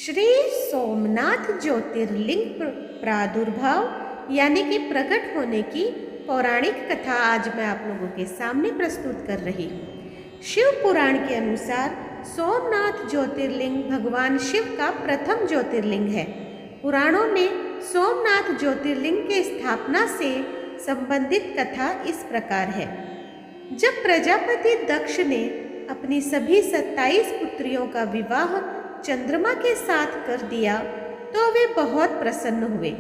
श्री सोमनाथ ज्योतिर्लिंग प्रादुर्भाव यानी कि प्रकट होने की पौराणिक कथा आज मैं आप लोगों के सामने प्रस्तुत कर रही हूँ। शिव पुराण के अनुसार सोमनाथ ज्योतिर्लिंग भगवान शिव का प्रथम ज्योतिर्लिंग है। पुराणों में सोमनाथ ज्योतिर्लिंग की स्थापना से संबंधित कथा इस प्रकार है। जब प्रजापति दक्ष ने अपनी सभी 27 पुत्रियों का विवाह चंद्रमा के साथ कर दिया तो वे बहुत प्रसन्न हुए।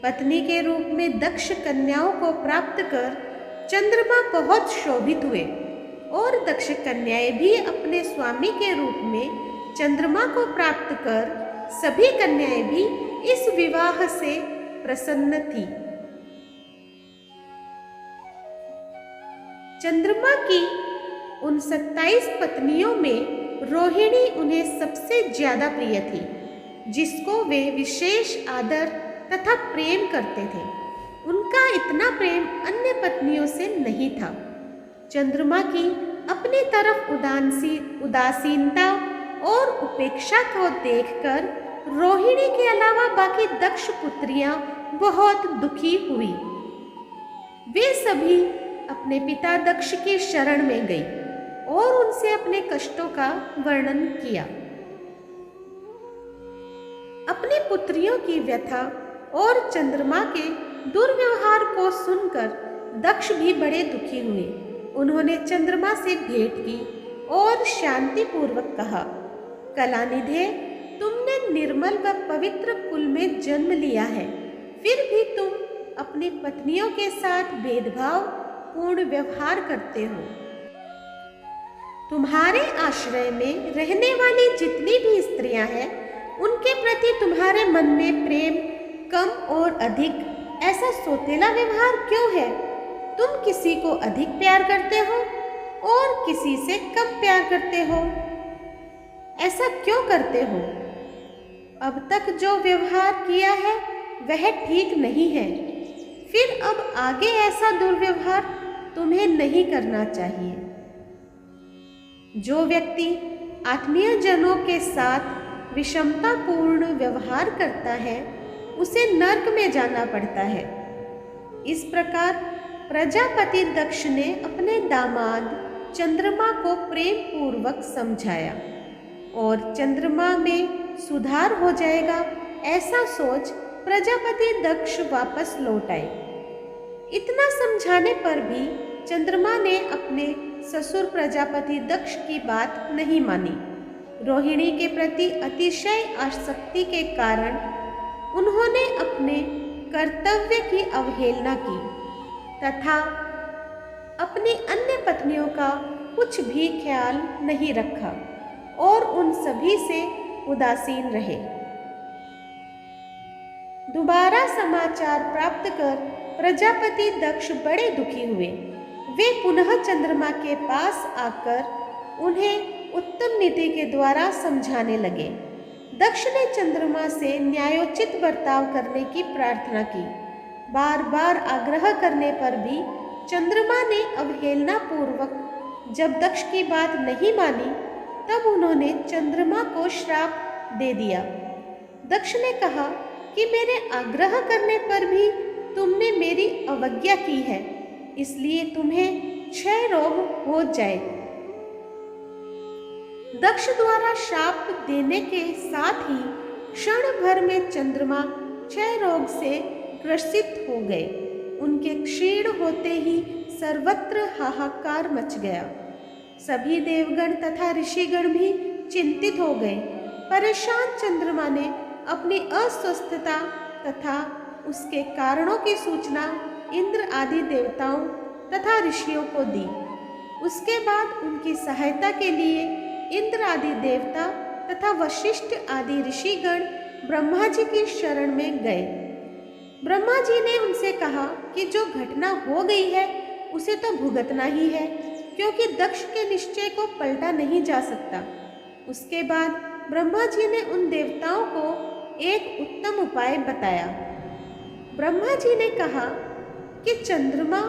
पत्नी के रूप में दक्ष कन्याओं को प्राप्त कर चंद्रमा बहुत शोभित हुए और दक्ष कन्याएं भी अपने स्वामी के रूप में चंद्रमा को प्राप्त कर सभी कन्याएं भी इस विवाह से प्रसन्न थी। चंद्रमा की उन 27 पत्नियों में रोहिणी उन्हें सबसे ज्यादा प्रिय थी, जिसको वे विशेष आदर तथा प्रेम करते थे। उनका इतना प्रेम अन्य पत्नियों से नहीं था। चंद्रमा की अपनी तरफ उदासीनता और उपेक्षा को देखकर रोहिणी के अलावा बाकी दक्ष पुत्रियां बहुत दुखी हुई। वे सभी अपने पिता दक्ष की शरण में गई और उनसे अपने कष्टों का वर्णन किया। अपनी पुत्रियों की व्यथा और चंद्रमा के दुर्व्यवहार को सुनकर दक्ष भी बड़े दुखी हुए। उन्होंने चंद्रमा से भेंट की और शांतिपूर्वक कहा, कलानिधे, तुमने निर्मल व पवित्र कुल में जन्म लिया है, फिर भी तुम अपनी पत्नियों के साथ भेदभाव पूर्ण व्यवहार करते हो। तुम्हारे आश्रय में रहने वाली जितनी भी स्त्रियां हैं, उनके प्रति तुम्हारे मन में प्रेम कम और अधिक, ऐसा सोतेला व्यवहार क्यों है? तुम किसी को अधिक प्यार करते हो और किसी से कम प्यार करते हो। ऐसा क्यों करते हो? अब तक जो व्यवहार किया है वह ठीक नहीं है, फिर अब आगे ऐसा दुर्व्यवहार तुम्हें नहीं करना चाहिए। जो व्यक्ति आत्मीय जनों के साथ विषमतापूर्ण व्यवहार करता है, उसे नरक में जाना पड़ता है। इस प्रकार प्रजापति दक्ष ने अपने दामाद चंद्रमा को प्रेम पूर्वक समझाया और चंद्रमा में सुधार हो जाएगा, ऐसा सोच प्रजापति दक्ष वापस लौट आए। इतना समझाने पर भी चंद्रमा ने अपने ससुर प्रजापति दक्ष की बात नहीं मानी। रोहिणी के प्रति अतिशय आसक्ति के कारण उन्होंने अपने कर्तव्य की अवहेलना की तथा अपनी अन्य पत्नियों का कुछ भी ख्याल नहीं रखा और उन सभी से उदासीन रहे। दोबारा समाचार प्राप्त कर प्रजापति दक्ष बड़े दुखी हुए। वे पुनः चंद्रमा के पास आकर उन्हें उत्तम नीति के द्वारा समझाने लगे। दक्ष ने चंद्रमा से न्यायोचित बर्ताव करने की प्रार्थना की। बार बार आग्रह करने पर भी चंद्रमा ने अवहेलना पूर्वक जब दक्ष की बात नहीं मानी, तब उन्होंने चंद्रमा को श्राप दे दिया। दक्ष ने कहा कि मेरे आग्रह करने पर भी तुमने मेरी अवज्ञा की है, इसलिए तुम्हें क्षय रोग हो जाए। दक्ष द्वारा शाप देने के साथ ही क्षण भर में चंद्रमा क्षय रोग से ग्रसित हो गए। उनके क्षीण होते ही सर्वत्र हाहाकार मच गया। सभी देवगण तथा ऋषिगण भी चिंतित हो गए। परेशान चंद्रमा ने अपनी अस्वस्थता तथा उसके कारणों की सूचना इंद्र आदि देवताओं तथा ऋषियों को दी। उसके बाद उनकी सहायता के लिए इंद्र आदि देवता तथा वशिष्ठ आदि ऋषिगण ब्रह्मा जी की शरण में गए। ब्रह्मा जी ने उनसे कहा कि जो घटना हो गई है उसे तो भुगतना ही है, क्योंकि दक्ष के निश्चय को पलटा नहीं जा सकता। उसके बाद ब्रह्मा जी ने उन देवताओं को एक उत्तम उपाय बताया। ब्रह्मा जी ने कहा कि चंद्रमा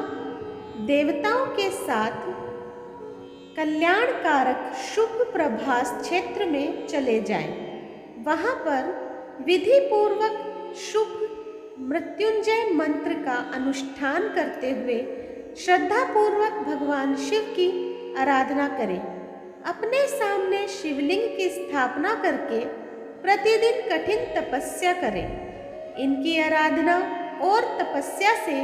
देवताओं के साथ कल्याणकारक शुभ प्रभास क्षेत्र में चले जाएं। वहाँ पर विधि पूर्वक शुभ मृत्युंजय मंत्र का अनुष्ठान करते हुए श्रद्धा पूर्वक भगवान शिव की आराधना करें। अपने सामने शिवलिंग की स्थापना करके प्रतिदिन कठिन तपस्या करें। इनकी आराधना और तपस्या से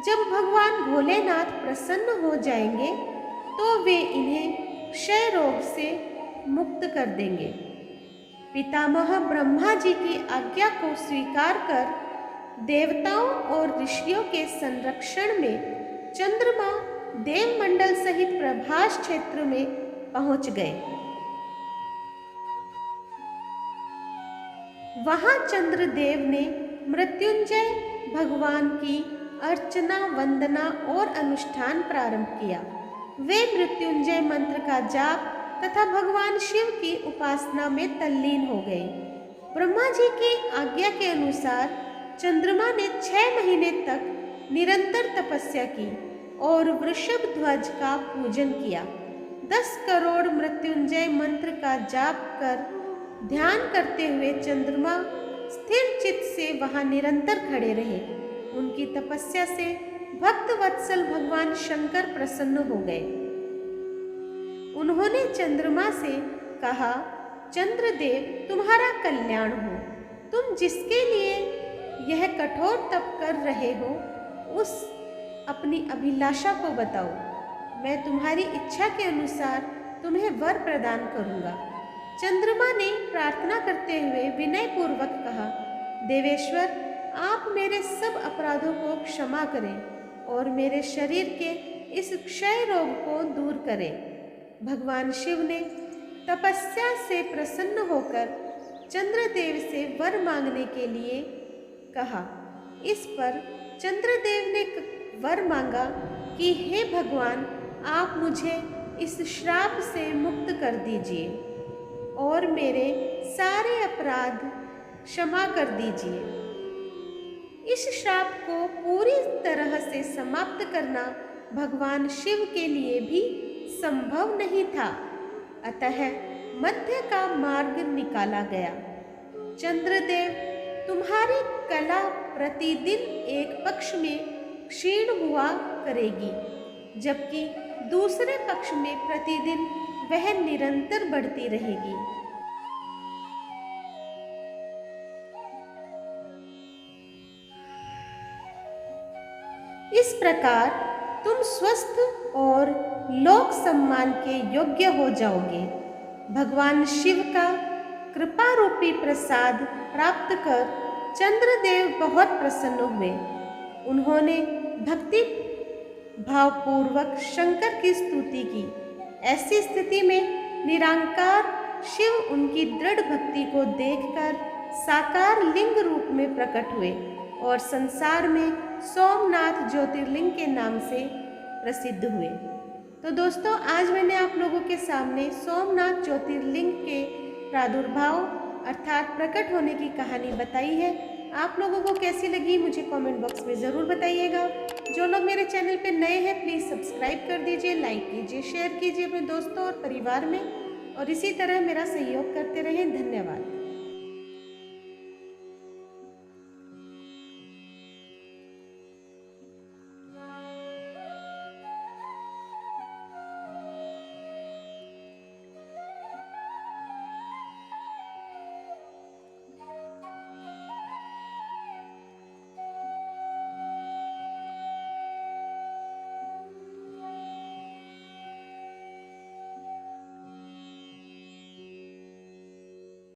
जब भगवान भोलेनाथ प्रसन्न हो जाएंगे तो वे इन्हें क्षय रोग से मुक्त कर देंगे। पितामह ब्रह्मा जी की आज्ञा को स्वीकार कर देवताओं और ऋषियों के संरक्षण में चंद्रमा देवमंडल सहित प्रभास क्षेत्र में पहुंच गए। वहां चंद्रदेव ने मृत्युंजय भगवान की अर्चना, वंदना और अनुष्ठान प्रारंभ किया। वे मृत्युंजय मंत्र का जाप तथा भगवान शिव की उपासना में तल्लीन हो गए। ब्रह्मा जी की आज्ञा के अनुसार चंद्रमा ने 6 महीने तक निरंतर तपस्या की और वृषभ ध्वज का पूजन किया। 10 करोड़ मृत्युंजय मंत्र का जाप कर ध्यान करते हुए चंद्रमा स्थिर चित्त से वहां निरंतर खड़े रहे। उनकी तपस्या से भक्त वत्सल भगवान शंकर प्रसन्न हो गए। उन्होंने चंद्रमा से कहा, चंद्रदेव तुम्हारा कल्याण हो। तुम जिसके लिए यह कठोर तप कर रहे हो उस अपनी अभिलाषा को बताओ। मैं तुम्हारी इच्छा के अनुसार तुम्हें वर प्रदान करूंगा। चंद्रमा ने प्रार्थना करते हुए विनय पूर्वक कहा, देवेश्वर आप मेरे सब अपराधों को क्षमा करें और मेरे शरीर के इस क्षय रोग को दूर करें। भगवान शिव ने तपस्या से प्रसन्न होकर चंद्रदेव से वर मांगने के लिए कहा। इस पर चंद्रदेव ने वर मांगा कि हे भगवान, आप मुझे इस श्राप से मुक्त कर दीजिए और मेरे सारे अपराध क्षमा कर दीजिए। इस श्राप को पूरी तरह से समाप्त करना भगवान शिव के लिए भी संभव नहीं था, अतः मध्य का मार्ग निकाला गया। चंद्रदेव, तुम्हारी कला प्रतिदिन एक पक्ष में क्षीण हुआ करेगी, जबकि दूसरे पक्ष में प्रतिदिन वह निरंतर बढ़ती रहेगी। इस प्रकार तुम स्वस्थ और लोक सम्मान के योग्य हो जाओगे। भगवान शिव का कृपा रूपी प्रसाद प्राप्त कर चंद्रदेव बहुत प्रसन्न हुए। उन्होंने भक्ति भावपूर्वक शंकर की स्तुति की। ऐसी स्थिति में निरंकार शिव उनकी दृढ़ भक्ति को देखकर साकार लिंग रूप में प्रकट हुए और संसार में सोमनाथ ज्योतिर्लिंग के नाम से प्रसिद्ध हुए। तो दोस्तों, आज मैंने आप लोगों के सामने सोमनाथ ज्योतिर्लिंग के प्रादुर्भाव अर्थात प्रकट होने की कहानी बताई है। आप लोगों को कैसी लगी मुझे कमेंट बॉक्स में ज़रूर बताइएगा। जो लोग मेरे चैनल पे नए हैं प्लीज़ सब्सक्राइब कर दीजिए, लाइक कीजिए, शेयर कीजिए अपने दोस्तों और परिवार में, और इसी तरह मेरा सहयोग करते रहें। धन्यवाद।